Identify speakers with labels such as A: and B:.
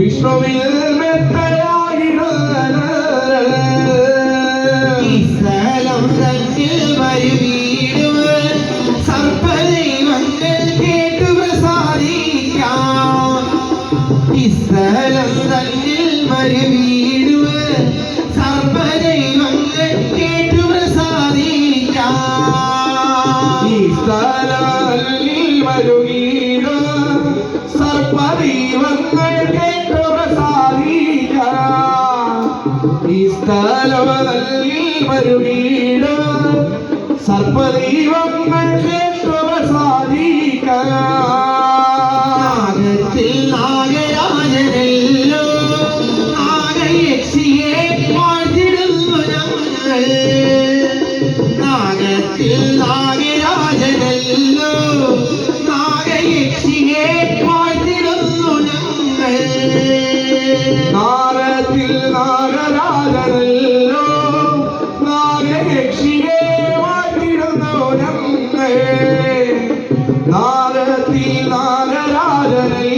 A: വിഷ്ണുവിൽ മെത്തയായിരുന്നത്
B: ഈ സ്ഥലം തന്നിൽ വരുവീടുവൻ സർപ്പദൈവങ്ങൾ കേട്ടു പ്രസാദിക്കാം. ഈ സ്ഥലം തന്നിൽ വരുവീടുവൻ സർപ്പദൈവങ്ങൾ കേട്ടു പ്രസാദിക്കാം.
A: ഈ സ്ഥലത്തിൽ വരുകീട സർപ്പദൈവങ്ങൾ കേട്ടു പ്രസാദിക്കാം. ഈ സ്ഥലത്തിൽ വരുകീട സർപ്പദൈവങ്ങൾ കേട്ടു പ്രസാദിക്കാം.
B: നാഗത്തിൽ നാഗരാജനല്ലോ നാഗയക്ഷിയെ വാഴ്ത്തിടുന്നു ഞങ്ങൾ. നാഗത്തിൽ നാഗരാജനല്ലോ നാഗയക്ഷിയെ വാഴ്ത്തിടുന്നു ഞങ്ങൾ.
A: നാരത്തിൽ നാഗരാജനല്ലോ നാഗയക്ഷിയെ വാഴ്ത്തിടുന്നു ഞങ്ങൾ. നാരത്തിൽ നാഗരാജനല്ലോ